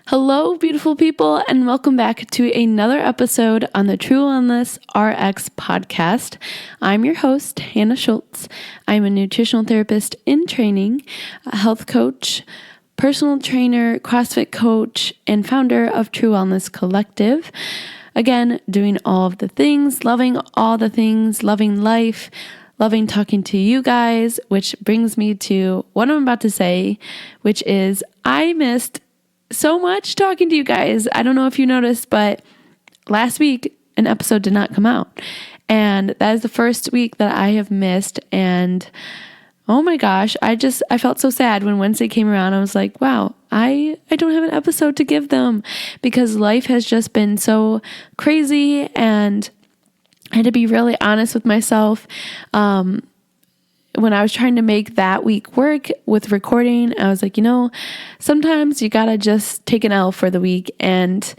Hello, beautiful people, and welcome back to another episode on the True Wellness RX podcast. I'm your host, Hanna Schultz. I'm a nutritional therapist in training, a health coach, personal trainer, CrossFit coach, and founder of True Wellness Collective. Again, doing all of the things, loving all the things, loving life, loving talking to you guys, which brings me to what I'm about to say, which is I missed so much talking to you guys. I don't know if you noticed, but last week an episode did not come out. And that is the first week that I have missed. And oh my gosh, I felt so sad when Wednesday came around. I was like, wow, I don't have an episode to give them because life has just been so crazy. And I had to be really honest with myself. When I was trying to make that week work with recording, I was like, sometimes you gotta just take an L for the week, and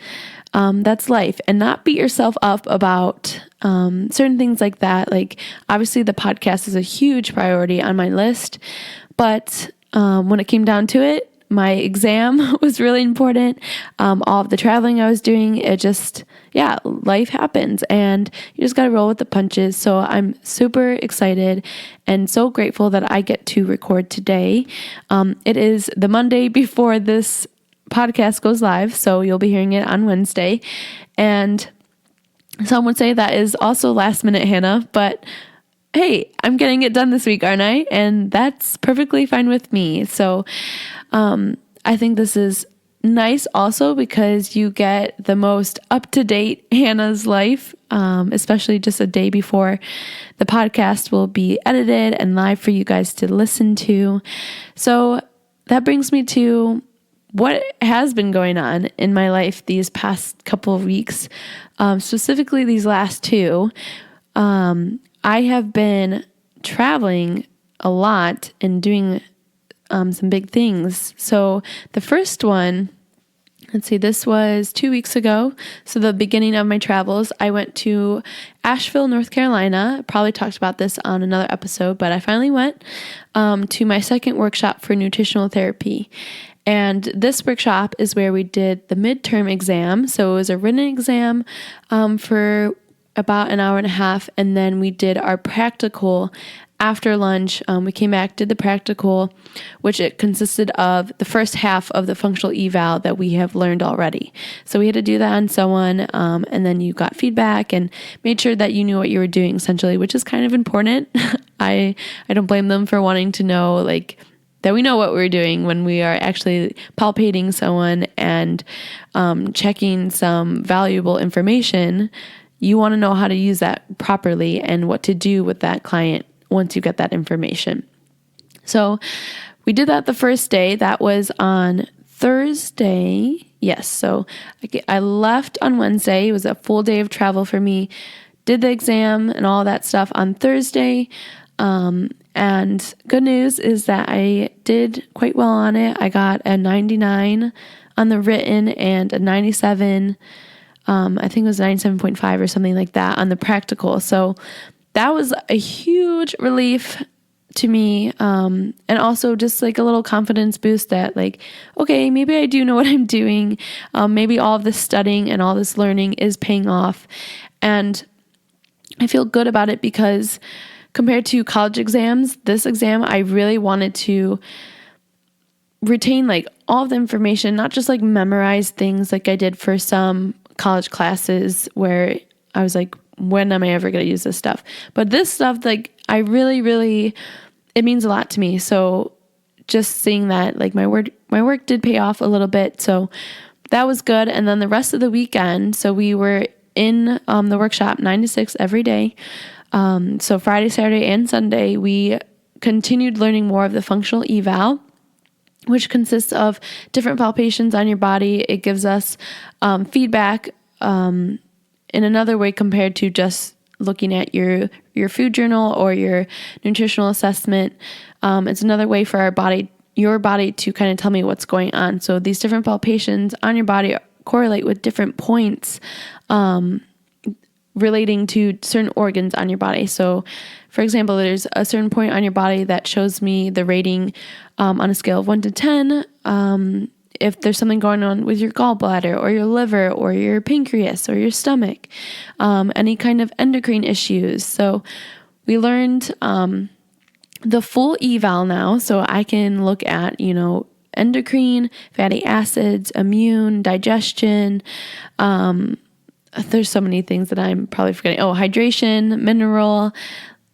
that's life, and not beat yourself up about certain things like that. Like, obviously the podcast is a huge priority on my list, but when it came down to it, my exam was really important. All of the traveling I was doing, life happens and you just got to roll with the punches. So I'm super excited and so grateful that I get to record today. It is the Monday before this podcast goes live, so you'll be hearing it on Wednesday. And some would say that is also last minute, Hannah, but hey, I'm getting it done this week, aren't I? And that's perfectly fine with me. So I think this is nice also because you get the most up-to-date Hannah's life, especially just a day before the podcast will be edited and live for you guys to listen to. So that brings me to what has been going on in my life these past couple of weeks, specifically these last two. I have been traveling a lot and doing some big things. So the first one, this was 2 weeks ago. So the beginning of my travels, I went to Asheville, North Carolina. I probably talked about this on another episode, but I finally went to my second workshop for nutritional therapy. And this workshop is where we did the midterm exam. So it was a written exam for about an hour and a half. And then we did our practical after lunch. We came back, did the practical, which it consisted of the first half of the functional eval that we have learned already. So we had to do that on someone, and then you got feedback and made sure that you knew what you were doing essentially, which is kind of important. I don't blame them for wanting to know that we know what we're doing when we are actually palpating someone and checking some valuable information. You want to know how to use that properly and what to do with that client once you get that information. So we did that the first day. That was on Thursday. Yes. So I left on Wednesday. It was a full day of travel for me. Did the exam and all that stuff on Thursday. And good news is that I did quite well on it. I got a 99 on the written and a 97. I think it was 97.5 or something like that on the practical. So that was a huge relief to me. And also just like a little confidence boost that okay, maybe I do know what I'm doing. Maybe all of this studying and all this learning is paying off. And I feel good about it because compared to college exams, this exam, I really wanted to retain all of the information, not just memorize things like I did for some college classes where I was like, when am I ever going to use this stuff? But this stuff, I really, it means a lot to me. So just seeing that, my work did pay off a little bit. So that was good. And then the rest of the weekend, so we were in the workshop 9 to 6 every day. So Friday, Saturday, and Sunday, we continued learning more of the functional eval, which consists of different palpations on your body. It gives us feedback in another way compared to just looking at your food journal or your nutritional assessment. It's another way for your body to kind of tell me what's going on. So these different palpations on your body correlate with different points relating to certain organs on your body. So for example, there's a certain point on your body that shows me the rating on a scale of 1 to 10. if there's something going on with your gallbladder or your liver or your pancreas or your stomach, any kind of endocrine issues. So we learned the full eval now, so I can look at, endocrine, fatty acids, immune, digestion. There's so many things that I'm probably forgetting. Oh, hydration, mineral,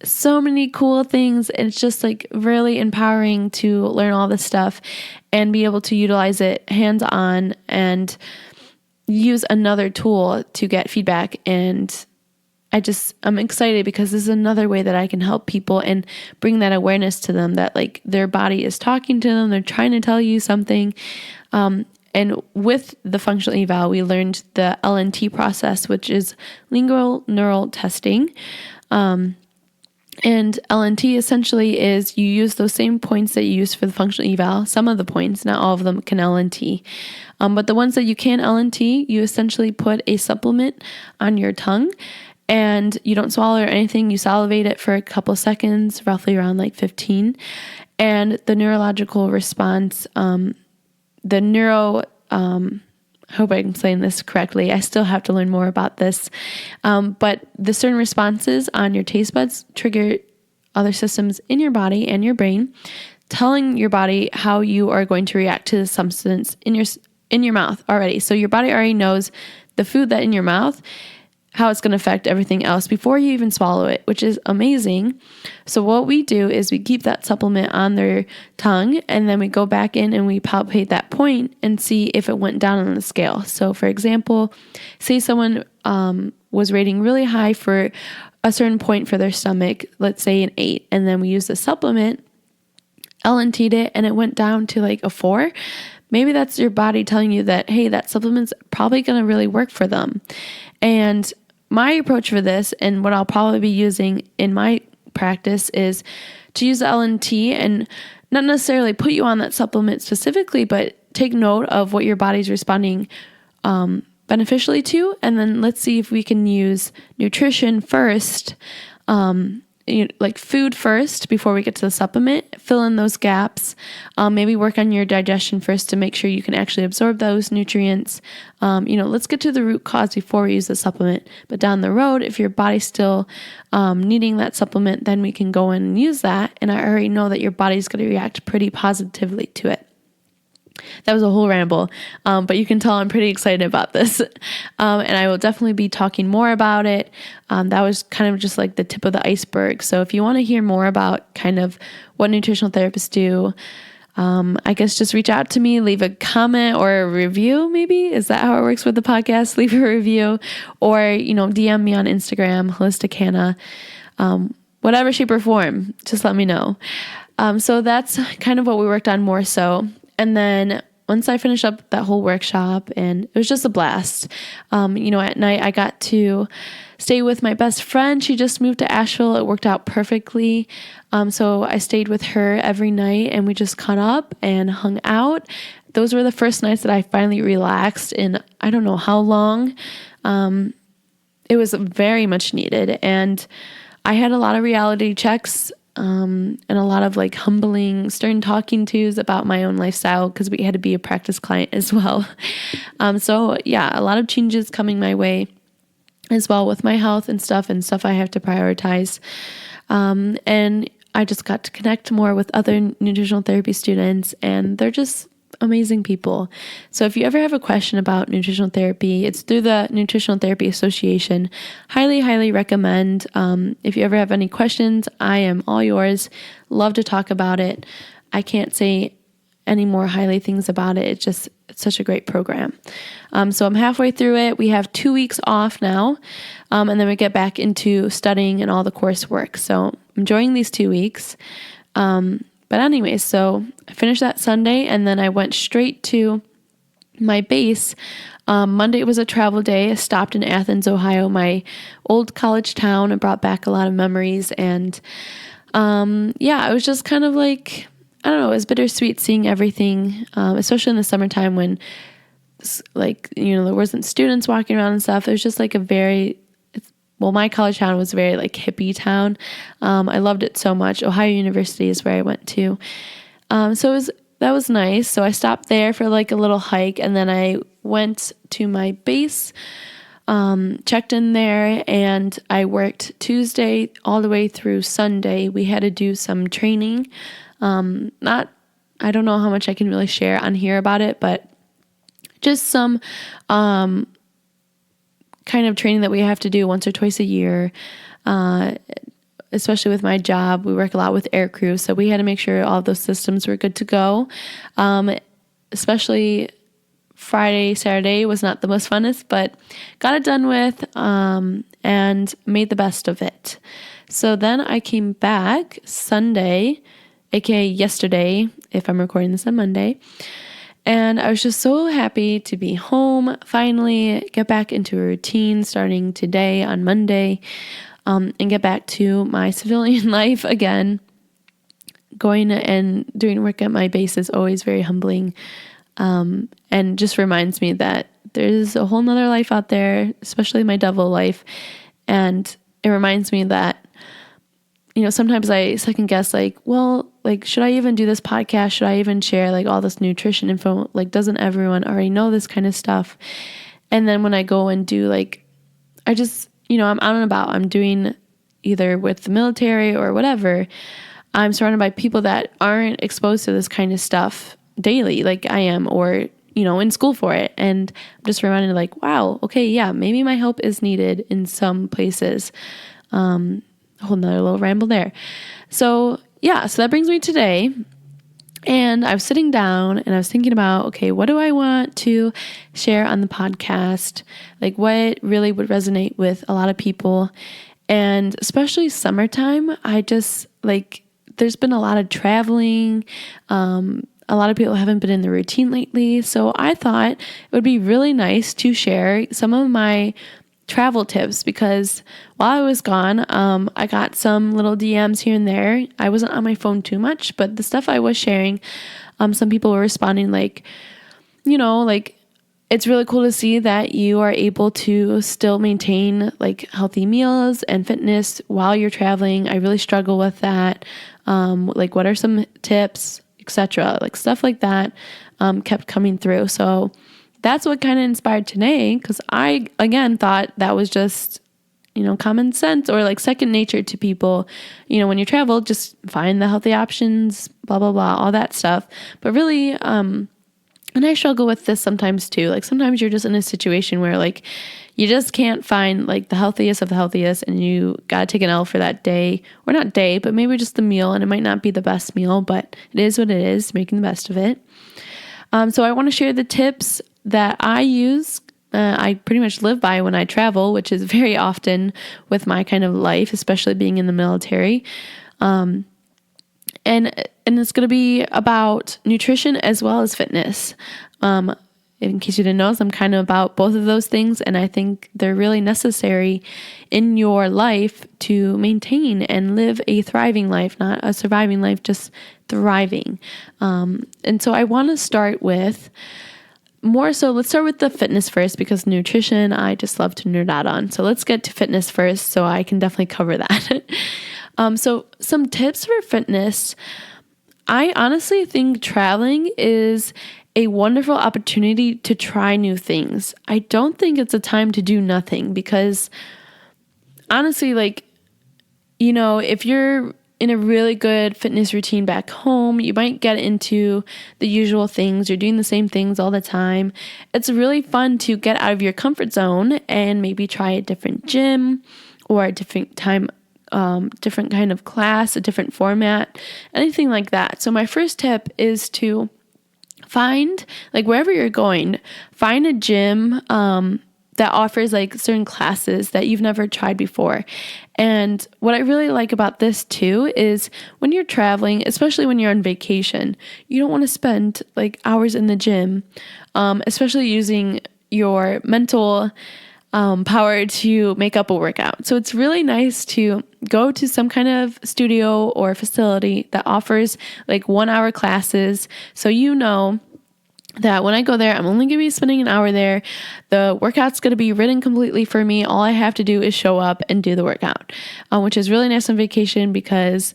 so many cool things. It's just like really empowering to learn all this stuff and be able to utilize it hands-on and use another tool to get feedback. And I'm excited because this is another way that I can help people and bring that awareness to them that like their body is talking to them. They're trying to tell you something. And with the functional eval, we learned the LNT process, which is lingual neural testing. And LNT essentially is you use those same points that you use for the functional eval. Some of the points, not all of them, can LNT. But the ones that you can LNT, you essentially put a supplement on your tongue and you don't swallow or anything. You salivate it for a couple seconds, roughly around like 15. And the neurological response, I hope I'm saying this correctly. I still have to learn more about this. But the certain responses on your taste buds trigger other systems in your body and your brain, telling your body how you are going to react to the substance in your mouth already. So your body already knows the food that in your mouth, how it's going to affect everything else before you even swallow it, which is amazing. So what we do is we keep that supplement on their tongue and then we go back in and we palpate that point and see if it went down on the scale. So for example, say someone was rating really high for a certain point for their stomach, let's say an 8, and then we use the supplement, LNT'd it, and it went down to like a 4. Maybe that's your body telling you that, hey, that supplement's probably going to really work for them. And my approach for this, and what I'll probably be using in my practice, is to use the LNT and not necessarily put you on that supplement specifically, but take note of what your body's responding beneficially to. And then let's see if we can use nutrition first, like food first before we get to the supplement, fill in those gaps, maybe work on your digestion first to make sure you can actually absorb those nutrients. Let's get to the root cause before we use the supplement. But down the road, if your body's still needing that supplement, then we can go in and use that. And I already know that your body's going to react pretty positively to it. That was a whole ramble, but you can tell I'm pretty excited about this, and I will definitely be talking more about it. That was kind of just like the tip of the iceberg. So if you want to hear more about kind of what nutritional therapists do, I guess just reach out to me, leave a comment or a review, maybe. Is that how it works with the podcast? Leave a review or, DM me on Instagram, Holistic Hanna, whatever shape or form, just let me know. So that's kind of what we worked on more so. And then once I finished up that whole workshop, and it was just a blast, at night I got to stay with my best friend. She just moved to Asheville. It worked out perfectly. So I stayed with her every night and we just caught up and hung out. Those were the first nights that I finally relaxed in I don't know how long. It was very much needed. And I had a lot of reality checks and a lot of like humbling, stern talking tos about my own lifestyle because we had to be a practice client as well. So yeah, a lot of changes coming my way as well with my health and stuff I have to prioritize. And I just got to connect more with other nutritional therapy students, and they're just amazing people. So if you ever have a question about nutritional therapy, it's through the Nutritional Therapy Association. Highly, highly recommend. If you ever have any questions, I am all yours. Love to talk about it. I can't say any more highly things about it. It's such a great program. So I'm halfway through it. We have 2 weeks off now. And then we get back into studying and all the coursework. So I'm enjoying these 2 weeks. But anyway, so I finished that Sunday and then I went straight to my base. Monday was a travel day. I stopped in Athens, Ohio, my old college town. I brought back a lot of memories. And it was just kind of like, I don't know, it was bittersweet seeing everything, especially in the summertime when there wasn't students walking around and stuff. It was just like my college town was very like hippie town. I loved it so much. Ohio University is where I went to. So that was nice. So I stopped there for like a little hike, and then I went to my base, checked in there, and I worked Tuesday all the way through Sunday. We had to do some training. I don't know how much I can really share on here about it, but just some kind of training that we have to do once or twice a year. Especially with my job, we work a lot with air crew, so we had to make sure all those systems were good to go. Especially Friday, Saturday was not the most funnest, but got it done with, and made the best of it. So then I came back Sunday, aka yesterday, if I'm recording this on Monday, and I was just so happy to be home, finally get back into a routine starting today on Monday, and get back to my civilian life again. Going and doing work at my base is always very humbling, and just reminds me that there's a whole nother life out there, especially my devil life. And it reminds me that, sometimes I second guess, should I even do this podcast? Should I even share all this nutrition info? Doesn't everyone already know this kind of stuff? And then when I go and do I just, I'm out and about, I'm doing either with the military or whatever, I'm surrounded by people that aren't exposed to this kind of stuff daily like I am, or, in school for it. And I'm just reminded wow, okay, yeah, maybe my help is needed in some places. A whole nother little ramble there. So that brings me today. And I was sitting down and I was thinking about, okay, what do I want to share on the podcast? What really would resonate with a lot of people? And especially summertime, I just there's been a lot of traveling. A lot of people haven't been in the routine lately. So I thought it would be really nice to share some of my travel tips, because while I was gone, I got some little DMs here and there. I wasn't on my phone too much, but the stuff I was sharing, some people were responding it's really cool to see that you are able to still maintain healthy meals and fitness while you're traveling. I really struggle with that. What are some tips, etc. Stuff like that kept coming through. So that's what kind of inspired today, because I, again, thought that was just, common sense or second nature to people. When you travel, just find the healthy options, blah, blah, blah, all that stuff. But really, and I struggle with this sometimes too. Sometimes you're just in a situation where you just can't find the healthiest of the healthiest, and you got to take an L for that day, or not day, but maybe just the meal. And it might not be the best meal, but it is what it is, making the best of it. So I want to share the tips that I use, I pretty much live by when I travel, which is very often with my kind of life, especially being in the military. And it's going to be about nutrition as well as fitness. In case you didn't know, I'm kind of about both of those things, and I think they're really necessary in your life to maintain and live a thriving life, not a surviving life, just thriving. And so I want to start with let's start with the fitness first, because nutrition, I just love to nerd out on. So let's get to fitness first, so I can definitely cover that. So some tips for fitness. I honestly think traveling is a wonderful opportunity to try new things. I don't think it's a time to do nothing, because honestly, if you're in a really good fitness routine back home, you might get into the usual things. You're doing the same things all the time. It's really fun to get out of your comfort zone and maybe try a different gym or a different time, different kind of class, a different format, anything like that. So my first tip is to find, wherever you're going, find a gym that offers certain classes that you've never tried before. And what I really like about this too is when you're traveling, especially when you're on vacation, you don't want to spend hours in the gym, especially using your mental power to make up a workout. So it's really nice to go to some kind of studio or facility that offers 1 hour classes. So that when I go there, I'm only going to be spending an hour there. The workout's going to be written completely for me. All I have to do is show up and do the workout, which is really nice on vacation, because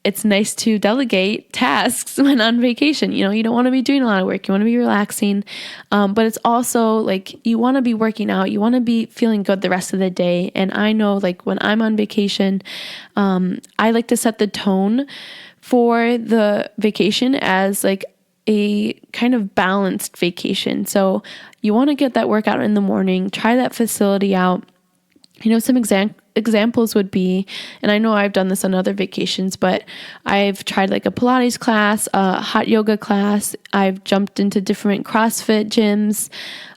it's nice to delegate tasks when on vacation. You don't want to be doing a lot of work. You want to be relaxing. But it's also like you want to be working out. You want to be feeling good the rest of the day. And I know like when I'm on vacation, I like to set the tone for the vacation as like a kind of balanced vacation. So you want to get that workout in the morning, try that facility out. Some examples would be, and I know I've done this on other vacations, but I've tried like a Pilates class, a hot yoga class. I've jumped into different CrossFit gyms,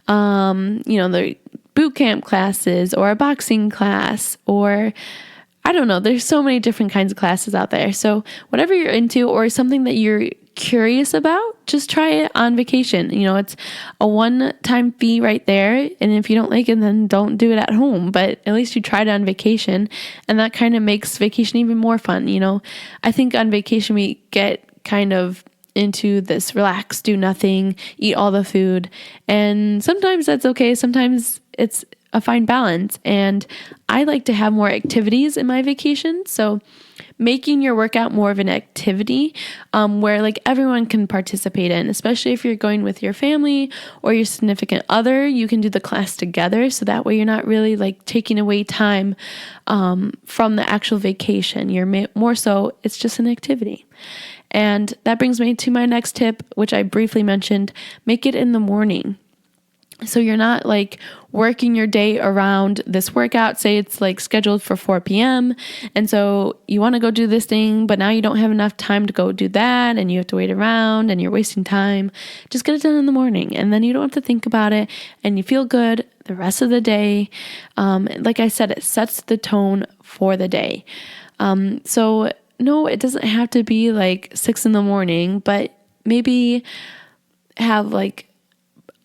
the boot camp classes or a boxing class, or I don't know. There's so many different kinds of classes out there. So whatever you're into or something that you're curious about, just try it on vacation. It's a one-time fee right there. And if you don't like it, then don't do it at home. But at least you tried it on vacation. And that kind of makes vacation even more fun. I think on vacation we get kind of into this relax, do nothing, eat all the food. And sometimes that's okay. Sometimes it's a fine balance. And I like to have more activities in my vacation. So making your workout more of an activity where like everyone can participate in, especially if you're going with your family or your significant other, you can do the class together. So that way you're not really like taking away time from the actual vacation. You're more so it's just an activity. And that brings me to my next tip, which I briefly mentioned, make it in the morning. So you're not like working your day around this workout. Say it's like scheduled for 4 p.m. And so you want to go do this thing, but now you don't have enough time to go do that. And you have to wait around and you're wasting time. Just get it done in the morning. And then you don't have to think about it. And you feel good the rest of the day. Like I said, it sets the tone for the day. So no, it doesn't have to be like 6 a.m, but maybe have like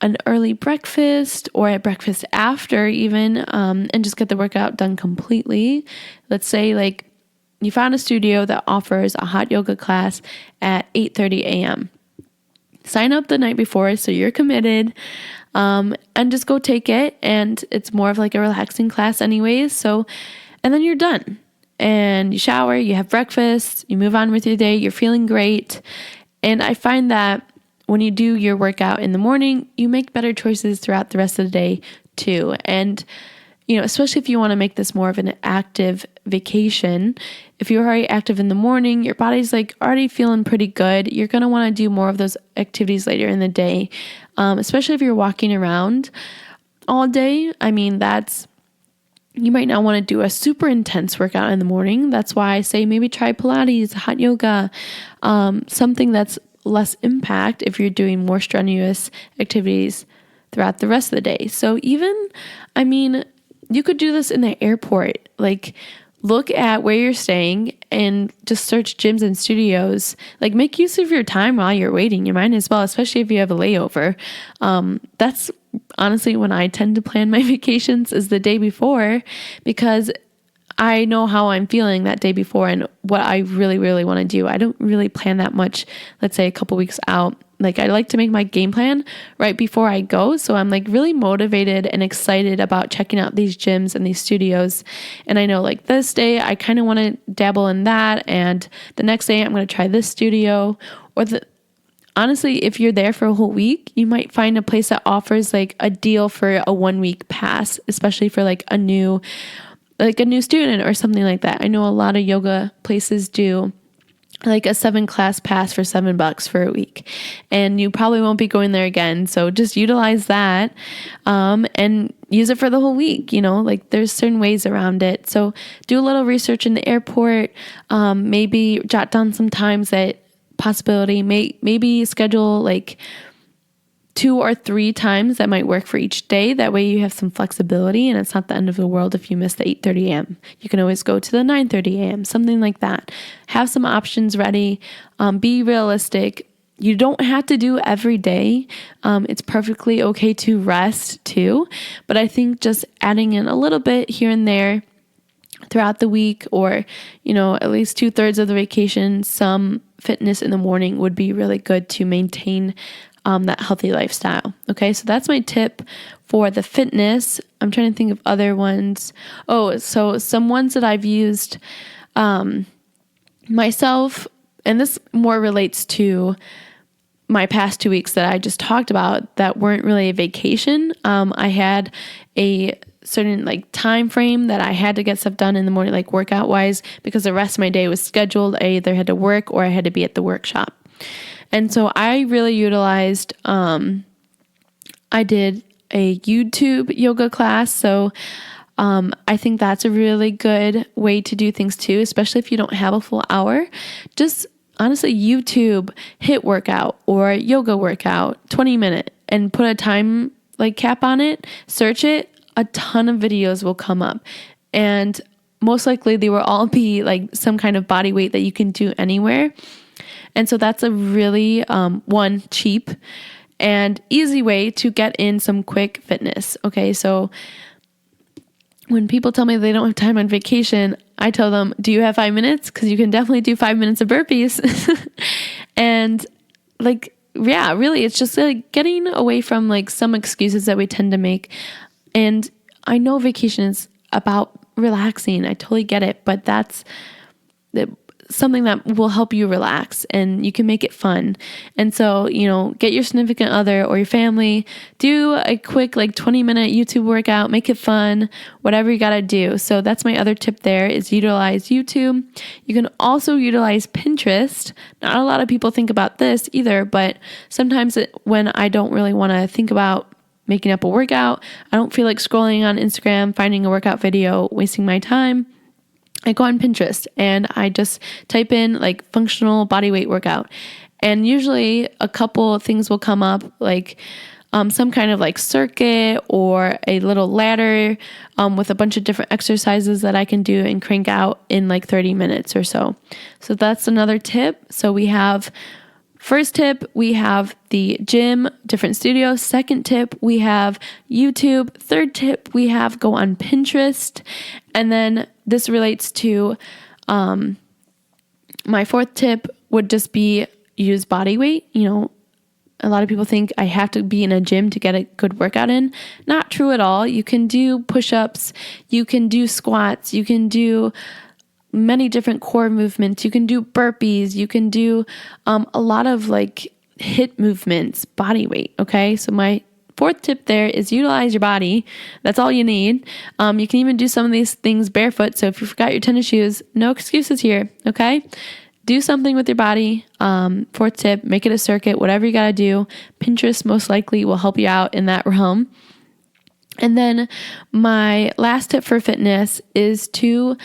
an early breakfast or a breakfast after even, and just get the workout done completely. Let's say like you found a studio that offers a hot yoga class at 8:30 a.m. Sign up the night before so you're committed, and just go take it. And it's more of like a relaxing class anyways. So, and then you're done and you shower, you have breakfast, you move on with your day, you're feeling great. And I find that when you do your workout in the morning, you make better choices throughout the rest of the day too. And, especially if you want to make this more of an active vacation, if you're already active in the morning, your body's like already feeling pretty good. You're going to want to do more of those activities later in the day, especially if you're walking around all day. I mean, you might not want to do a super intense workout in the morning. That's why I say maybe try Pilates, hot yoga, something that's less impact if you're doing more strenuous activities throughout the rest of the day. So you could do this in the airport. Like look at where you're staying and just search gyms and studios. Like make use of your time while you're waiting. You might as well, especially if you have a layover. That's honestly when I tend to plan my vacations is the day before, because I know how I'm feeling that day before and what I really, really want to do. I don't really plan that much, let's say a couple weeks out. Like I like to make my game plan right before I go. So I'm like really motivated and excited about checking out these gyms and these studios. And I know like this day, I kind of want to dabble in that. And the next day I'm going to try this studio honestly, if you're there for a whole week, you might find a place that offers like a deal for a 1-week pass, especially for like a new student or something like that. I know a lot of yoga places do like a 7-class pass for $7 for a week, and you probably won't be going there again. So just utilize that, and use it for the whole week. Like there's certain ways around it. So do a little research in the airport, maybe jot down some times that possibility, maybe schedule like 2 or 3 times that might work for each day. That way you have some flexibility and it's not the end of the world if you miss the 8:30 a.m. You can always go to the 9:30 a.m., something like that. Have some options ready. Be realistic. You don't have to do every day. It's perfectly okay to rest too. But I think just adding in a little bit here and there throughout the week, or, at least 2/3 of the vacation, some fitness in the morning would be really good to maintain that healthy lifestyle. Okay, so that's my tip for the fitness. I'm trying to think of other ones. So some ones that I've used myself, and this more relates to my past 2 weeks that I just talked about that weren't really a vacation. I had a certain like time frame that I had to get stuff done in the morning, like workout wise, because the rest of my day was scheduled. I either had to work or I had to be at the workshop. And so I really utilized, I did a YouTube yoga class. So I think that's a really good way to do things too, especially if you don't have a full hour. Just honestly, YouTube HIIT workout or yoga workout, 20-minute, and put a time like cap on it, search it, a ton of videos will come up. And most likely they will all be like some kind of body weight that you can do anywhere. And so that's a really, one, cheap and easy way to get in some quick fitness. Okay, so when people tell me they don't have time on vacation, I tell them, do you have 5 minutes? Because you can definitely do 5 minutes of burpees. And like, yeah, really, it's just like getting away from like some excuses that we tend to make. And I know vacation is about relaxing. I totally get it, but that's something that will help you relax and you can make it fun. And so, get your significant other or your family, do a quick like 20-minute YouTube workout, make it fun, whatever you got to do. So that's my other tip there is utilize YouTube. You can also utilize Pinterest. Not a lot of people think about this either, but sometimes when I don't really want to think about making up a workout, I don't feel like scrolling on Instagram, finding a workout video, wasting my time, I go on Pinterest and I just type in like functional body weight workout. And usually a couple things will come up, like some kind of like circuit or a little ladder with a bunch of different exercises that I can do and crank out in like 30 minutes or so. So that's another tip. So we have first tip, we have the gym, different studios. Second tip, we have YouTube. Third tip, we have go on Pinterest. And then this relates to my fourth tip would just be use body weight. A lot of people think I have to be in a gym to get a good workout in. Not true at all. You can do push-ups, you can do squats, you can do many different core movements. You can do burpees. You can do a lot of like HIIT movements, body weight. Okay. So my fourth tip there is utilize your body. That's all you need. You can even do some of these things barefoot. So if you forgot your tennis shoes, no excuses here. Okay. Do something with your body. Fourth tip, make it a circuit, whatever you got to do. Pinterest most likely will help you out in that realm. And then my last tip for fitness is to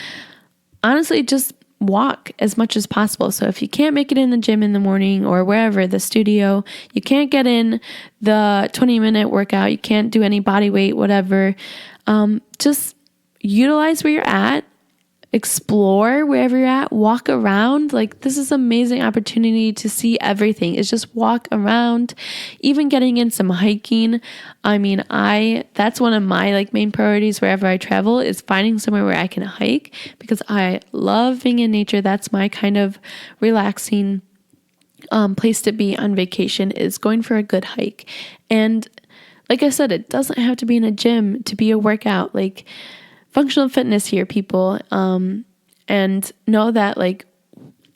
honestly just walk as much as possible. So if you can't make it in the gym in the morning or wherever, the studio, you can't get in the 20-minute workout, you can't do any body weight, whatever, just utilize where you're at, explore wherever you're at, walk around. Like this is an amazing opportunity to see everything. It's just walk around, even getting in some hiking. I mean, that's one of my like main priorities wherever I travel is finding somewhere where I can hike because I love being in nature. That's my kind of relaxing place to be on vacation is going for a good hike. And like I said, it doesn't have to be in a gym to be a workout. Like functional fitness here, people, and know that like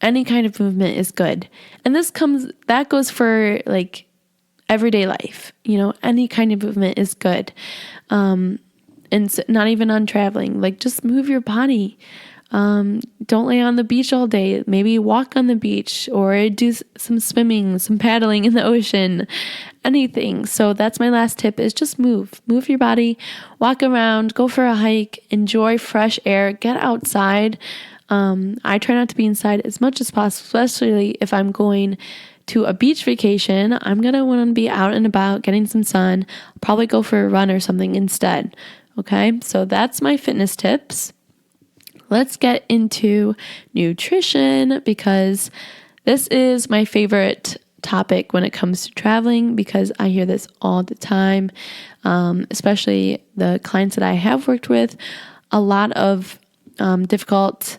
any kind of movement is good. And that goes for like everyday life, any kind of movement is good. And so not even on traveling, like just move your body. Don't lay on the beach all day. Maybe walk on the beach or do some swimming, some paddling in the ocean, anything. So that's my last tip is just move your body, walk around, go for a hike, enjoy fresh air, get outside. I try not to be inside as much as possible, especially if I'm going to a beach vacation. I'm going to want to be out and about, getting some sun, probably go for a run or something instead. Okay. So that's my fitness tips. Let's get into nutrition because this is my favorite topic when it comes to traveling because I hear this all the time, especially the clients that I have worked with. A lot of difficult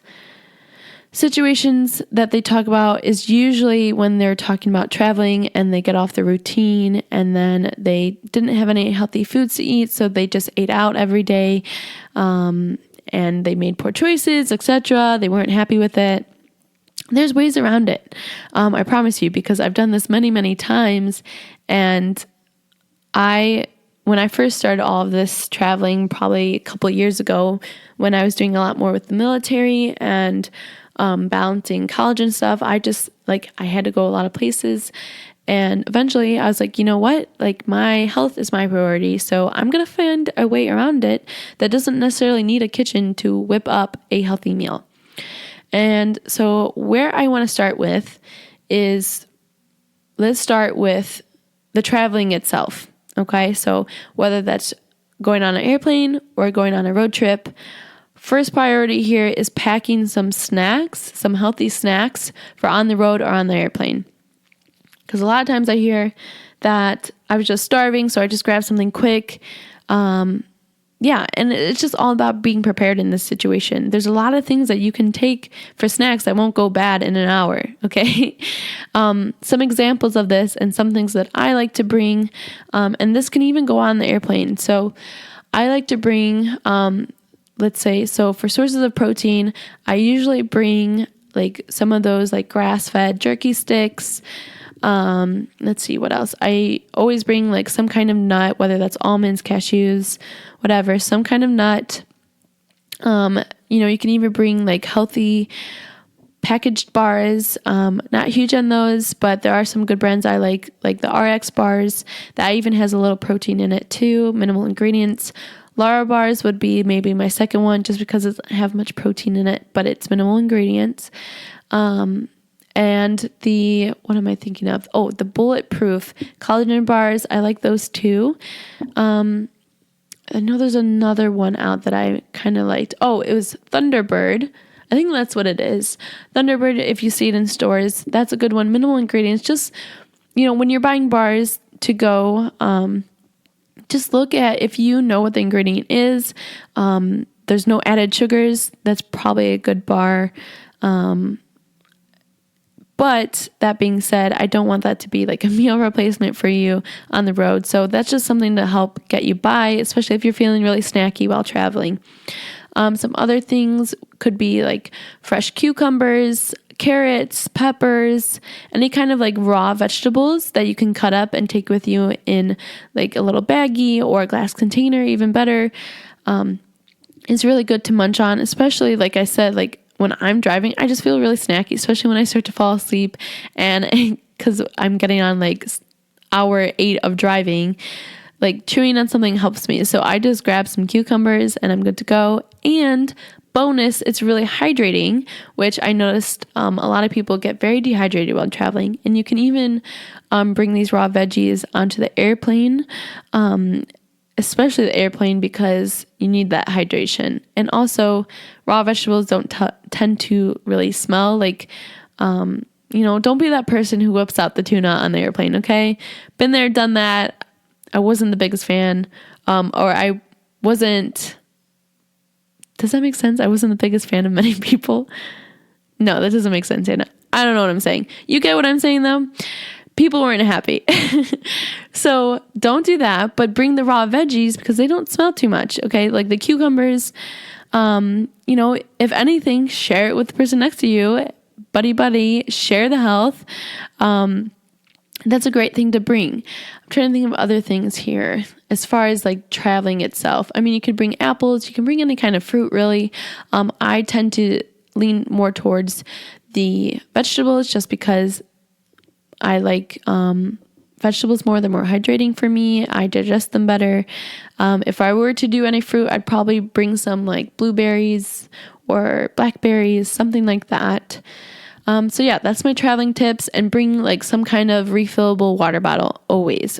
situations that they talk about is usually when they're talking about traveling and they get off the routine and then they didn't have any healthy foods to eat, so they just ate out every day. And they made poor choices, etc. They weren't happy with it. there's ways around it. I promise you, because I've done this many, many times. And when I first started all of this traveling, probably a couple of years ago, when I was doing a lot more with the military and balancing college and stuff, I had to go a lot of places. And eventually I was like, you know what? Like, my health is my priority. So I'm going to find a way around it that doesn't necessarily need a kitchen to whip up a healthy meal. And so where I want to start with is, let's start with the traveling itself. Okay. So whether that's going on an airplane or going on a road trip, first priority here is packing some snacks, some healthy snacks for on the road or on the airplane. Because a lot of times I hear that I was just starving, so I just grabbed something quick. And it's just all about being prepared in this situation. There's a lot of things that you can take for snacks that won't go bad in an hour, okay? Some examples of this and some things that I like to bring, and this can even go on the airplane. So I like to bring, let's say, so for sources of protein, I usually bring like some of those like grass-fed jerky sticks. Let's see what else. I always bring like some kind of nut, whether that's almonds, cashews, whatever, some kind of nut. You can even bring like healthy packaged bars. Not huge on those, but there are some good brands I like the RX bars that even has a little protein in it too, minimal ingredients. Lara bars would be maybe my second one, just because it doesn't have much protein in it, but it's minimal ingredients. And what am I thinking of? Oh, the bulletproof collagen bars. I like those too. I know there's another one out that I kind of liked. Oh, it was Thunderbird. I think that's what it is. Thunderbird, if you see it in stores, that's a good one. Minimal ingredients. Just, when you're buying bars to go, just look at if you know what the ingredient is. There's no added sugars. That's probably a good bar. But that being said, I don't want that to be like a meal replacement for you on the road. So that's just something to help get you by, especially if you're feeling really snacky while traveling. Some other things could be like fresh cucumbers, carrots, peppers, any kind of like raw vegetables that you can cut up and take with you in like a little baggie or a glass container, even better. It's really good to munch on, especially like I said, like when I'm driving, I just feel really snacky, especially when I start to fall asleep, and because I'm getting on like hour 8 of driving, like chewing on something helps me. So I just grab some cucumbers and I'm good to go. And bonus, it's really hydrating, which I noticed a lot of people get very dehydrated while traveling. And you can even bring these raw veggies onto the airplane, especially the airplane, because you need that hydration. And also raw vegetables don't tend to really smell like, don't be that person who whips out the tuna on the airplane. Okay. Been there, done that. I wasn't the biggest fan. Does that make sense? I wasn't the biggest fan of many people. No, that doesn't make sense, Hanna. I don't know what I'm saying. You get what I'm saying though? People weren't happy. So don't do that, but bring the raw veggies because they don't smell too much. Okay. Like the cucumbers, if anything, share it with the person next to you. Buddy, share the health. That's a great thing to bring. I'm trying to think of other things here as far as like traveling itself. I mean, you could bring apples, you can bring any kind of fruit really. I tend to lean more towards the vegetables just because I like vegetables more. They're more hydrating for me. I digest them better. If I were to do any fruit, I'd probably bring some like blueberries or blackberries, something like that. So yeah, that's my traveling tips, and bring like some kind of refillable water bottle. Always.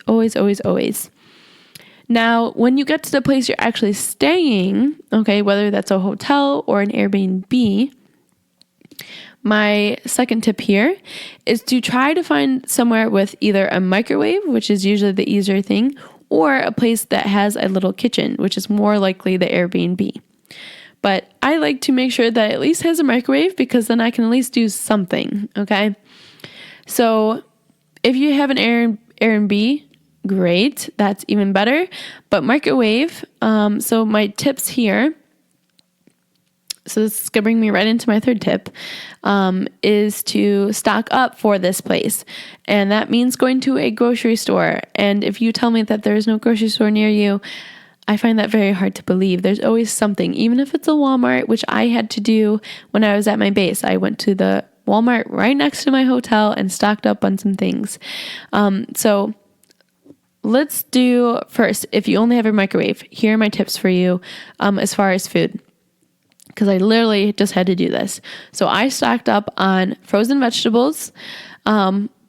Now, when you get to the place you're actually staying, okay, whether that's a hotel or an Airbnb, my second tip here is to try to find somewhere with either a microwave, which is usually the easier thing, or a place that has a little kitchen, which is more likely the Airbnb. But I like to make sure that it at least has a microwave because then I can at least do something, okay? So if you have an Airbnb, great, that's even better. But microwave, so my tips here So this is going to bring me right into my third tip, is to stock up for this place. And that means going to a grocery store. And if you tell me that there is no grocery store near you, I find that very hard to believe. There's always something, even if it's a Walmart, which I had to do when I was at my base. I went to the Walmart right next to my hotel and stocked up on some things. So let's do first, if you only have a microwave, here are my tips for you as far as food, because I literally just had to do this. So I stocked up on frozen vegetables,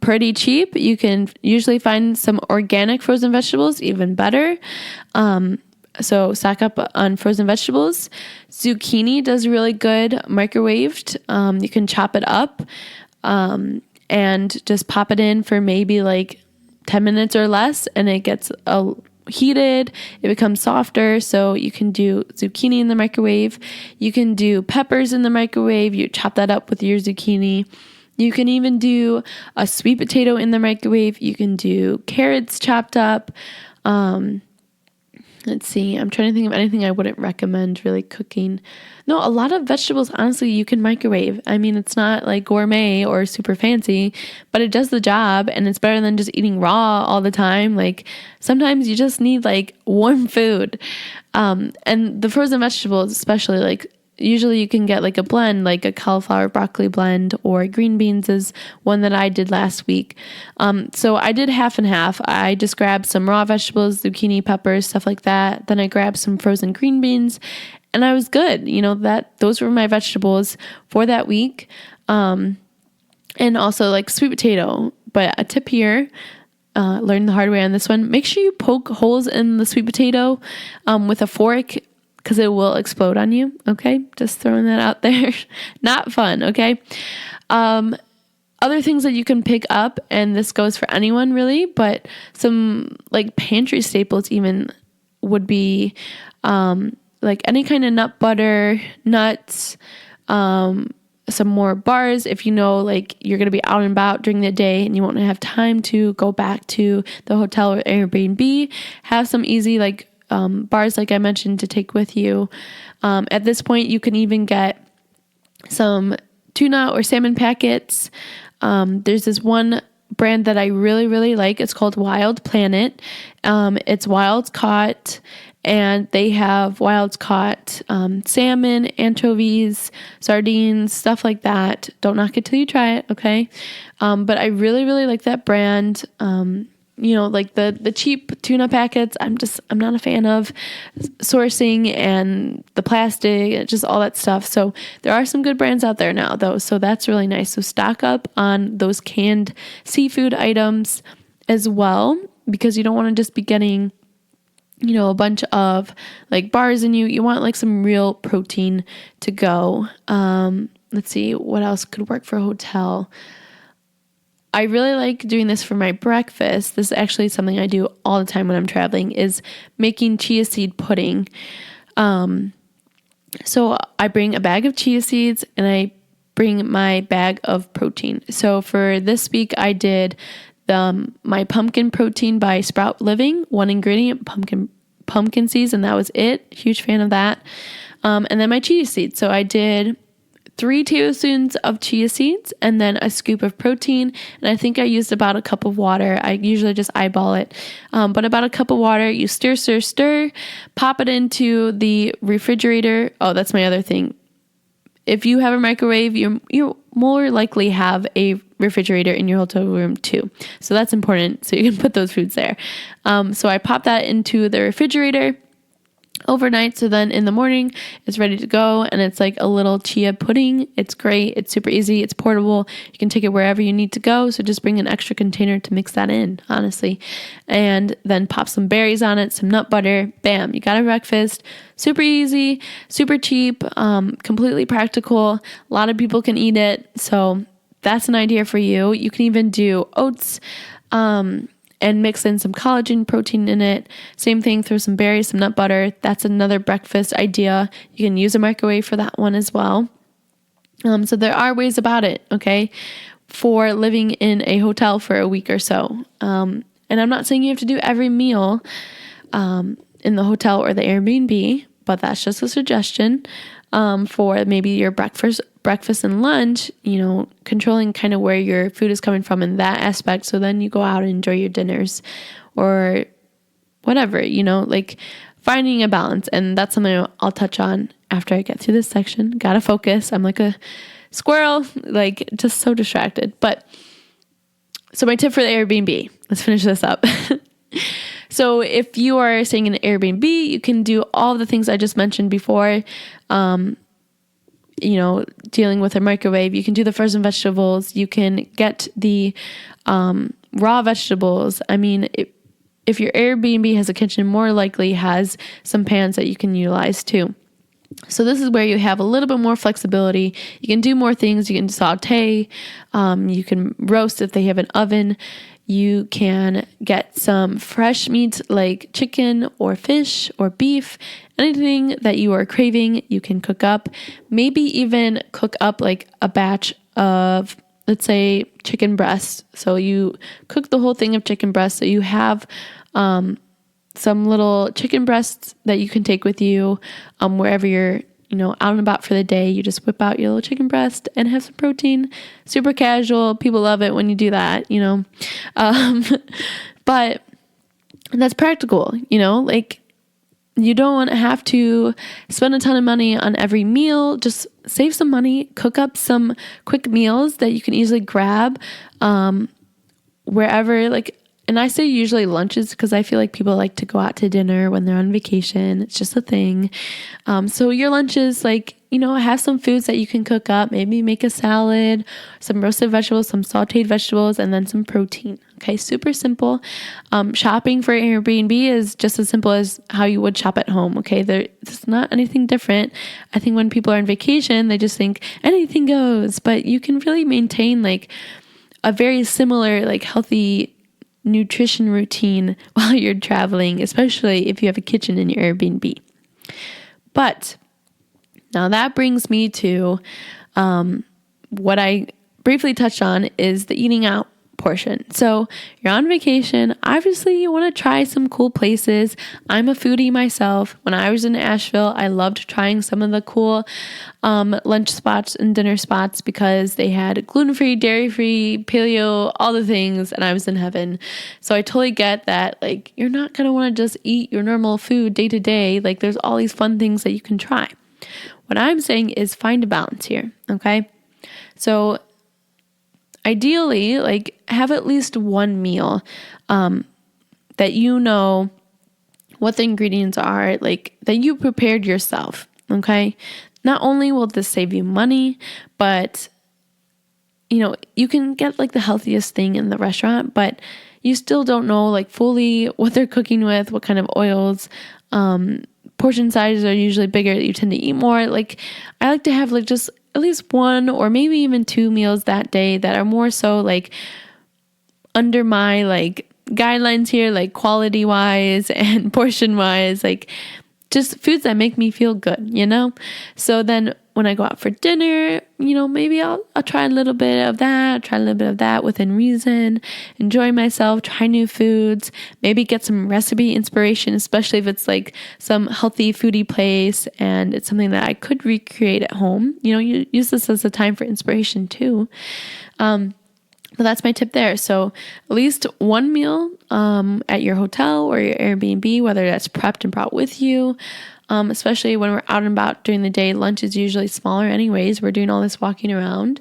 pretty cheap. You can usually find some organic frozen vegetables, even better. So stock up on frozen vegetables. Zucchini does really good microwaved. You can chop it up and just pop it in for maybe like 10 minutes or less, and it gets heated, it becomes softer. So you can do zucchini in the microwave. You can do peppers in the microwave. You chop that up with your zucchini. You can even do a sweet potato in the microwave. You can do carrots chopped up. Let's see. I'm trying to think of anything I wouldn't recommend really cooking. No, a lot of vegetables, honestly, you can microwave. I mean, it's not like gourmet or super fancy, but it does the job, and it's better than just eating raw all the time. Like sometimes you just need like warm food. And the frozen vegetables, especially, like usually you can get like a blend, like a cauliflower broccoli blend, or green beans is one that I did last week. So I did half and half. I just grabbed some raw vegetables, zucchini, peppers, stuff like that. Then I grabbed some frozen green beans, and I was good. You know, those were my vegetables for that week. And also like sweet potato. But a tip here, learned the hard way on this one. Make sure you poke holes in the sweet potato with a fork, because it will explode on you. Okay, just throwing that out there. Not fun. Okay. Other things that you can pick up, and this goes for anyone really, but some like pantry staples even would be like any kind of nut butter, nuts, some more bars. If you know like you're going to be out and about during the day and you won't have time to go back to the hotel or Airbnb, have some easy like bars like I mentioned to take with you. At this point, you can even get some tuna or salmon packets. There's this one brand that I really, really like. It's called Wild Planet. It's wild caught, and they have wild caught salmon, anchovies, sardines, stuff like that. Don't knock it till you try it, okay? But I really, really like that brand. You know, like the cheap tuna packets, I'm not a fan of sourcing, and the plastic, just all that stuff. So there are some good brands out there now though. So that's really nice. So stock up on those canned seafood items as well, because you don't want to just be getting, you know, a bunch of like bars in you. You want like some real protein to go. Let's see what else could work for a hotel. I really like doing this for my breakfast. This is actually something I do all the time when I'm traveling, is making chia seed pudding. So I bring a bag of chia seeds, and I bring my bag of protein. So for this week, I did my pumpkin protein by Sprout Living, one ingredient, pumpkin seeds, and that was it. Huge fan of that. And then my chia seeds. So I did 3 tablespoons of chia seeds and then a scoop of protein. And I think I used about a cup of water. I usually just eyeball it. But about a cup of water, you stir, pop it into the refrigerator. Oh, that's my other thing. If you have a microwave, you more likely have a refrigerator in your hotel room too. So that's important. So you can put those foods there. So I pop that into the refrigerator overnight, so then in the morning it's ready to go, and it's like a little chia pudding. It's great. It's super easy. It's portable. You can take it wherever you need to go, so just bring an extra container to mix that in, honestly, and then pop some berries on it, some nut butter. Bam, you got a breakfast. Super easy, super cheap, completely practical. A lot of people can eat it, so that's an idea for you. You can even do oats and mix in some collagen protein in it. Same thing, throw some berries, some nut butter. That's another breakfast idea. You can use a microwave for that one as well. So there are ways about it, okay, for living in a hotel for a week or so. And I'm not saying you have to do every meal in the hotel or the Airbnb, but that's just a suggestion for maybe your breakfast and lunch, controlling kind of where your food is coming from in that aspect. So then you go out and enjoy your dinners or whatever, like finding a balance. And that's something I'll touch on after I get through this section. Gotta focus. I'm like a squirrel, like just so distracted. But so my tip for the Airbnb, let's finish this up. So if you are staying in an Airbnb, you can do all the things I just mentioned before, dealing with a microwave. You can do the frozen vegetables. You can get the raw vegetables. I mean, if your Airbnb has a kitchen, more likely has some pans that you can utilize too. So this is where you have a little bit more flexibility. You can do more things. You can saute. You can roast if they have an oven. You can get some fresh meat like chicken or fish or beef. Anything that you are craving, you can cook up. Maybe even cook up like a batch of, let's say, chicken breast. So you cook the whole thing of chicken breast. So you have some little chicken breasts that you can take with you wherever you're out and about for the day. You just whip out your little chicken breast and have some protein. Super casual. People love it when you do that, but that's practical, like you don't have to spend a ton of money on every meal. Just save some money, cook up some quick meals that you can easily grab wherever, like, and I say usually lunches because I feel like people like to go out to dinner when they're on vacation. It's just a thing. So your lunches, like, have some foods that you can cook up. Maybe make a salad, some roasted vegetables, some sauteed vegetables, and then some protein. Okay, super simple. Shopping for Airbnb is just as simple as how you would shop at home. Okay, it's not anything different. I think when people are on vacation, they just think anything goes, but you can really maintain like a very similar, like healthy nutrition routine while you're traveling, especially if you have a kitchen in your Airbnb. But now that brings me to what I briefly touched on is the eating out portion. So you're on vacation. Obviously, you want to try some cool places. I'm a foodie myself. When I was in Asheville, I loved trying some of the cool lunch spots and dinner spots because they had gluten-free, dairy-free, paleo, all the things, and I was in heaven. So I totally get that, like, you're not going to want to just eat your normal food day to day. Like, there's all these fun things that you can try. What I'm saying is find a balance here, okay? So ideally, like, have at least one meal that you know what the ingredients are, like, that you prepared yourself, okay? Not only will this save you money, but, you can get, like, the healthiest thing in the restaurant, but you still don't know, like, fully what they're cooking with, what kind of oils. Portion sizes are usually bigger. You tend to eat more. Like, I like to have, like, just at least one or maybe even two meals that day that are more so like under my like guidelines here, like quality wise and portion wise, like just foods that make me feel good, So then when I go out for dinner, maybe I'll try a little bit of that, within reason, enjoy myself, try new foods, maybe get some recipe inspiration, especially if it's like some healthy foodie place and it's something that I could recreate at home. You use this as a time for inspiration too. But that's my tip there. So at least one meal at your hotel or your Airbnb, whether that's prepped and brought with you, especially when we're out and about during the day. Lunch is usually smaller anyways. We're doing all this walking around.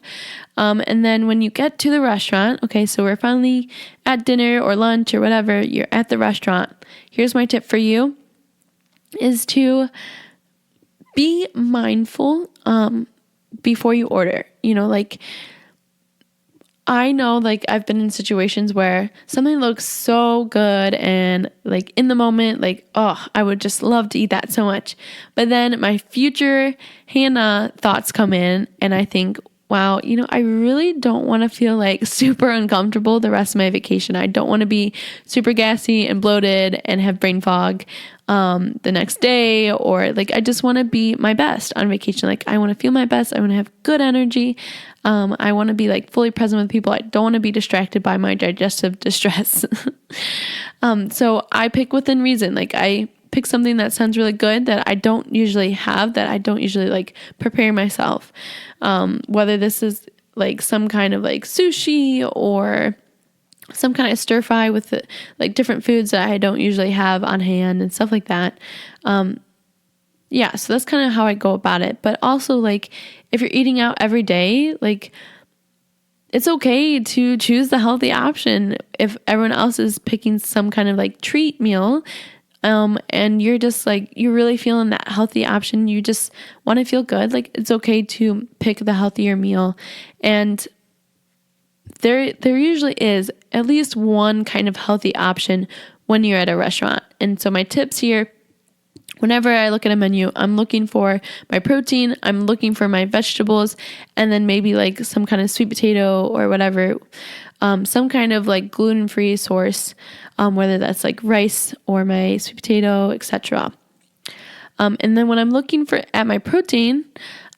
And then when you get to the restaurant, okay, so we're finally at dinner or lunch or whatever, you're at the restaurant. Here's my tip for you is to be mindful before you order. Like, I know, like, I've been in situations where something looks so good and, like, in the moment, like, oh, I would just love to eat that so much. But then my future Hanna thoughts come in and I think, wow, I really don't want to feel like super uncomfortable the rest of my vacation. I don't want to be super gassy and bloated and have brain fog the next day, or like, I just want to be my best on vacation. Like, I want to feel my best. I want to have good energy. I want to be like fully present with people. I don't want to be distracted by my digestive distress. So I pick within reason. Like, I pick something that sounds really good that I don't usually have, that I don't usually like prepare myself. Whether this is like some kind of like sushi or some kind of stir fry with like different foods that I don't usually have on hand and stuff like that. Yeah, so that's kind of how I go about it. But also, like, if you're eating out every day, like, it's okay to choose the healthy option if everyone else is picking some kind of like treat meal. And you're just like, you're really feeling that healthy option. You just want to feel good. Like, it's okay to pick the healthier meal. And there usually is at least one kind of healthy option when you're at a restaurant. And so my tips here, whenever I look at a menu, I'm looking for my protein, I'm looking for my vegetables, and then maybe like some kind of sweet potato or whatever, some kind of like gluten-free source, whether that's like rice or my sweet potato, etc. And then when I'm looking at my protein,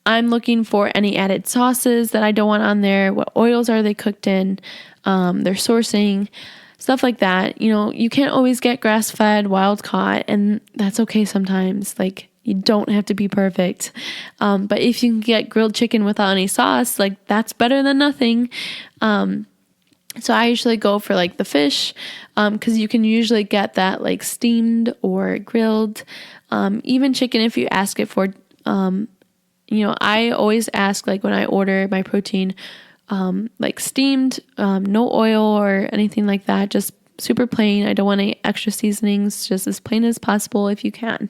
I'm looking for any added sauces that I don't want on there. What oils are they cooked in? Their sourcing, stuff like that. You know, you can't always get grass-fed, wild-caught, and that's okay sometimes. Like, you don't have to be perfect. But if you can get grilled chicken without any sauce, like, that's better than nothing. So I usually go for like the fish, because you can usually get that like steamed or grilled. Even chicken, if you ask it for, I always ask, like, when I order my protein, like steamed, no oil or anything like that, just super plain. I don't want any extra seasonings, just as plain as possible if you can,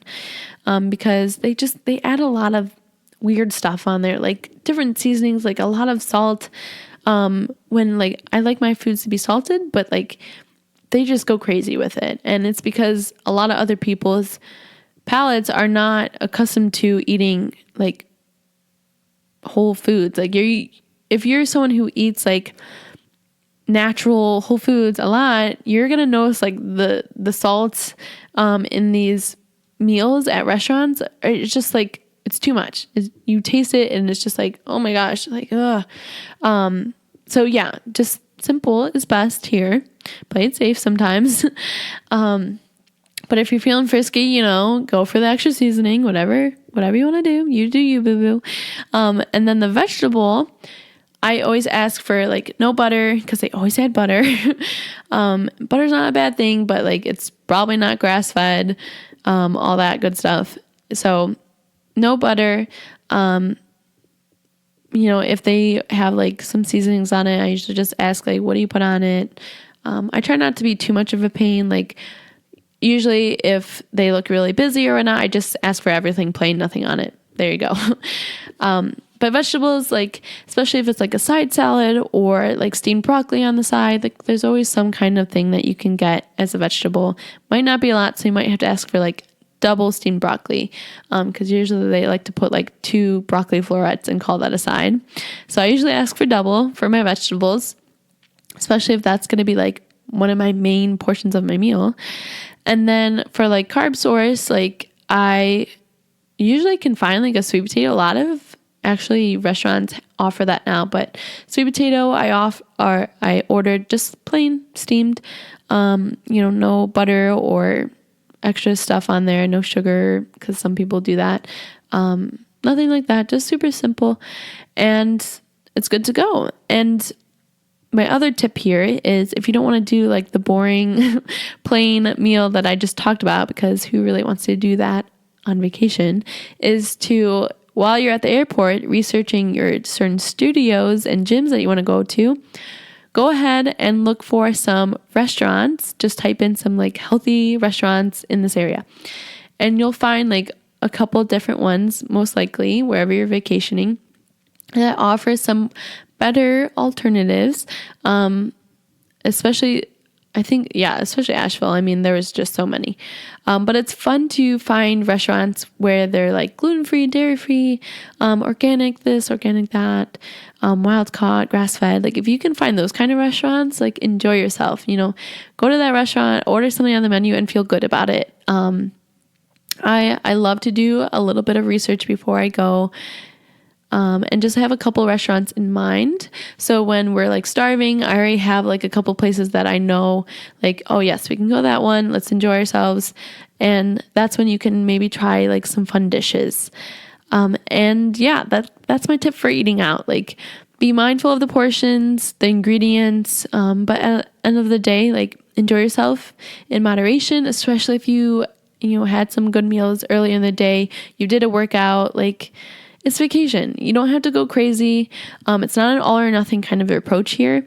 because they add a lot of weird stuff on there, like different seasonings, like a lot of salt, when like I like my foods to be salted, but like they just go crazy with it. And it's because a lot of other people's palates are not accustomed to eating like whole foods. Like, if you're someone who eats like natural whole foods a lot, you're gonna notice like the salts in these meals at restaurants. It's just like, it's too much. You taste it and it's just like, oh my gosh, like, ugh. So yeah, just simple is best here. Play it safe sometimes. But if you're feeling frisky, go for the extra seasoning, whatever you want to do. You do you, boo-boo. And then the vegetable, I always ask for like no butter, because they always add butter. Butter's not a bad thing, but like it's probably not grass-fed, all that good stuff. So no butter. If they have like some seasonings on it, I usually just ask like, what do you put on it? I try not to be too much of a pain. Like, usually if they look really busy or not, I just ask for everything plain, nothing on it. There you go. But vegetables, like, especially if it's like a side salad or like steamed broccoli on the side, like there's always some kind of thing that you can get as a vegetable. Might not be a lot, so you might have to ask for like double steamed broccoli, because usually they like to put like 2 broccoli florets and call that a side. So I usually ask for double for my vegetables, especially if that's going to be like one of my main portions of my meal. And then for like carb source, like I usually can find like a sweet potato. A lot of actually restaurants offer that now, but sweet potato I ordered just plain steamed, no butter or extra stuff on there, no sugar, because some people do that. Nothing like that, just super simple, and it's good to go. And my other tip here is, if you don't want to do like the boring plain meal that I just talked about, because who really wants to do that on vacation, is to, while you're at the airport researching your certain studios and gyms that you want to go ahead and look for some restaurants. Just type in some like healthy restaurants in this area, and you'll find like a couple different ones, most likely wherever you're vacationing, that offer some better alternatives. Especially Asheville. I mean, there was just so many. But it's fun to find restaurants where they're like gluten-free, dairy-free, organic this, organic that, wild-caught, grass-fed. Like, if you can find those kind of restaurants, like, enjoy yourself. Go to that restaurant, order something on the menu, and feel good about it. I love to do a little bit of research before I go, and just have a couple restaurants in mind. So when we're like starving, I already have like a couple places that I know, like, oh yes, we can go that one. Let's enjoy ourselves. And that's when you can maybe try like some fun dishes. And yeah, that's my tip for eating out. Like, be mindful of the portions, the ingredients, but at the end of the day, like, enjoy yourself in moderation, especially if you had some good meals early in the day, you did a workout, like, it's vacation. You don't have to go crazy. It's not an all or nothing kind of approach here.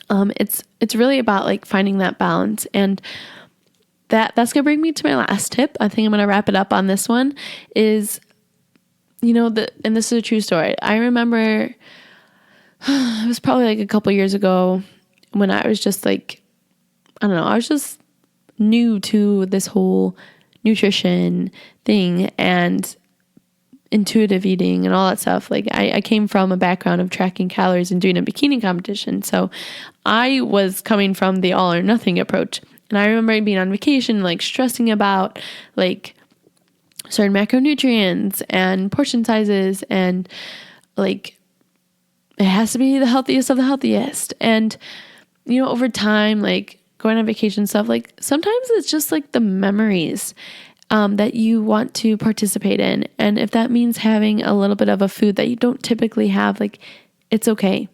It's really about like finding that balance. And that's gonna bring me to my last tip. I think I'm gonna wrap it up on this one is, and this is a true story. I remember it was probably like a couple years ago when I was just like, I don't know, I was just new to this whole nutrition thing and intuitive eating and all that stuff. Like, I came from a background of tracking calories and doing a bikini competition. So I was coming from the all or nothing approach. And I remember being on vacation, like stressing about like certain macronutrients and portion sizes and like it has to be the healthiest of the healthiest. And, over time, like going on vacation stuff, like sometimes it's just like the memories that you want to participate in. And if that means having a little bit of a food that you don't typically have, like it's okay.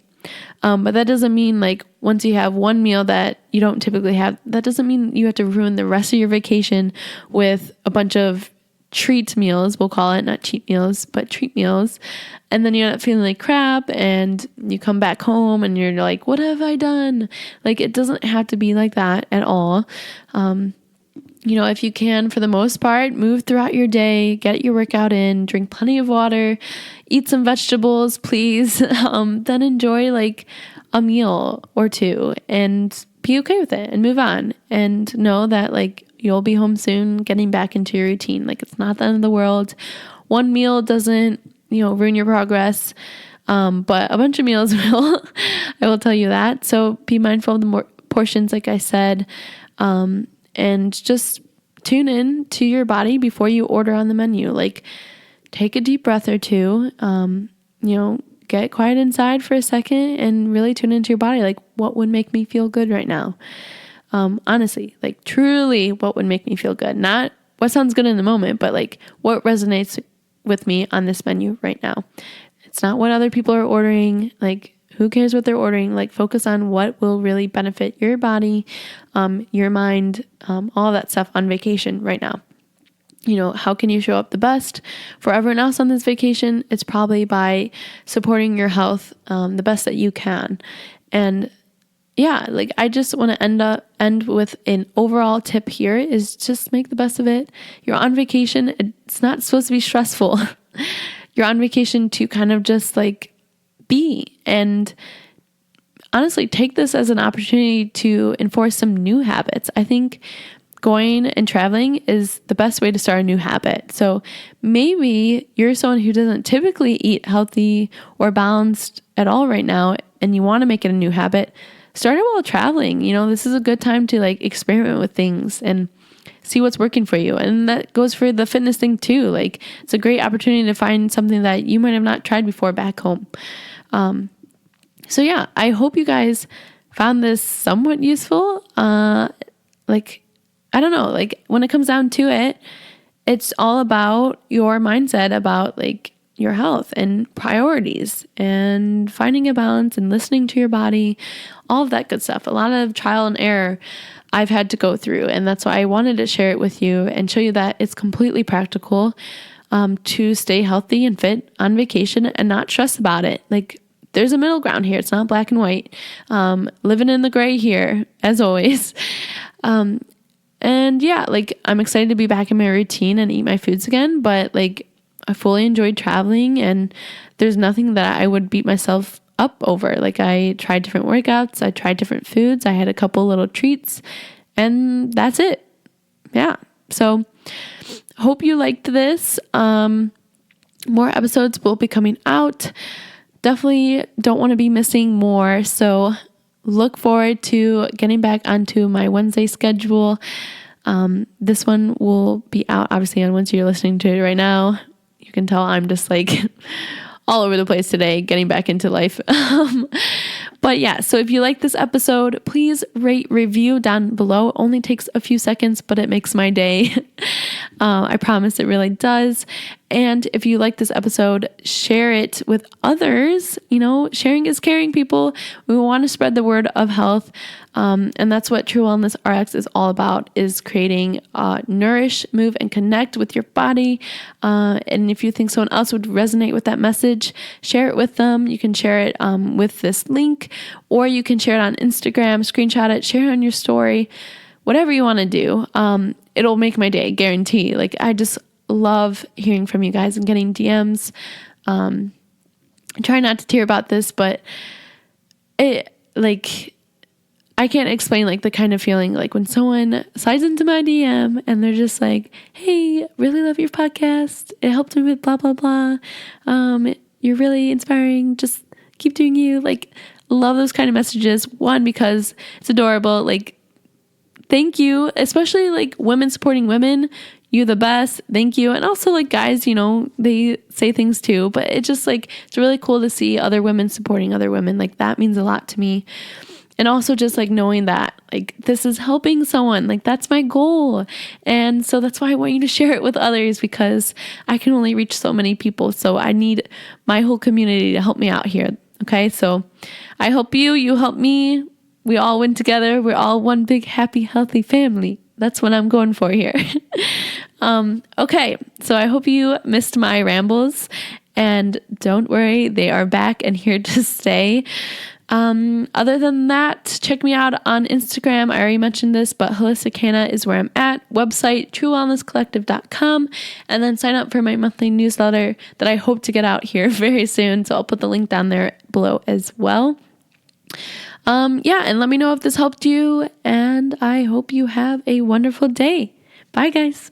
But that doesn't mean like once you have one meal that you don't typically have, that doesn't mean you have to ruin the rest of your vacation with a bunch of treat meals, we'll call it, not cheat meals, but treat meals. And then you end up feeling like crap and you come back home and you're like, what have I done? Like, it doesn't have to be like that at all. If you can, for the most part, move throughout your day, get your workout in, drink plenty of water, eat some vegetables, please. Then enjoy like a meal or two and be okay with it and move on and know that like you'll be home soon, getting back into your routine. Like, it's not the end of the world. One meal doesn't, ruin your progress. But a bunch of meals will, I will tell you that. So be mindful of the more portions, like I said, and just tune in to your body before you order on the menu. Like, take a deep breath or two, get quiet inside for a second and really tune into your body. Like, what would make me feel good right now? Honestly, like truly what would make me feel good, not what sounds good in the moment, but like what resonates with me on this menu right now. It's not what other people are ordering. Like, who cares what they're ordering? Like, focus on what will really benefit your body, your mind, all that stuff on vacation right now. How can you show up the best for everyone else on this vacation? It's probably by supporting your health the best that you can. And yeah, like, I just want to end with an overall tip here is just make the best of it. You're on vacation. It's not supposed to be stressful. You're on vacation to kind of just like be, and honestly, take this as an opportunity to enforce some new habits. I think going and traveling is the best way to start a new habit. So maybe you're someone who doesn't typically eat healthy or balanced at all right now, and you want to make it a new habit. Start it while traveling. This is a good time to like experiment with things and see what's working for you. And that goes for the fitness thing too. Like, it's a great opportunity to find something that you might have not tried before back home. So yeah, I hope you guys found this somewhat useful. Like, I don't know, like when it comes down to it, it's all about your mindset about like your health and priorities and finding a balance and listening to your body, all of that good stuff. A lot of trial and error I've had to go through. And that's why I wanted to share it with you and show you that it's completely practical to stay healthy and fit on vacation and not stress about it. Like, there's a middle ground here. It's not black and white. Living in the gray here, as always. And yeah, like, I'm excited to be back in my routine and eat my foods again. But like, I fully enjoyed traveling, and there's nothing that I would beat myself up over. Like, I tried different workouts. I tried different foods. I had a couple little treats, and that's it. Yeah. So hope you liked this. More episodes will be coming out. Definitely don't want to be missing more. So look forward to getting back onto my Wednesday schedule. This one will be out obviously on Wednesday. You're listening to it right now. You can tell I'm just like all over the place today, getting back into life. But yeah, so if you like this episode, please rate, review down below. It only takes a few seconds, but it makes my day. I promise it really does. And if you like this episode, share it with others. Sharing is caring, people. We want to spread the word of health. And that's what True Wellness RX is all about, is creating nourish, move, and connect with your body. And if you think someone else would resonate with that message, share it with them. You can share it with this link, or you can share it on Instagram, screenshot it, share it on your story, whatever you want to do. It'll make my day, guarantee. Like, I just love hearing from you guys and getting DMs. I try not to tear about this, but I can't explain the kind of feeling when someone slides into my DM and they're just like, hey, really love your podcast. It helped me with blah, blah, blah. You're really inspiring. Just keep doing you. Love those kind of messages. One, because it's adorable. Thank you. Especially women supporting women. You're the best. Thank you. And also guys, they say things too, but it just it's really cool to see other women supporting other women. That means a lot to me. And also just knowing that this is helping someone, that's my goal. And so that's why I want you to share it with others, because I can only reach so many people. So I need my whole community to help me out here. Okay. So I help you help me. We all win together. We're all one big, happy, healthy family. That's what I'm going for here. Okay. So I hope you missed my rambles, and don't worry, they are back and here to stay. Other than that, check me out on Instagram. I already mentioned this, but Holistic Hanna is where I'm at. Website, truewellnesscollective.com, and then sign up for my monthly newsletter that I hope to get out here very soon. So I'll put the link down there below as well. And let me know if this helped you, and I hope you have a wonderful day. Bye, guys.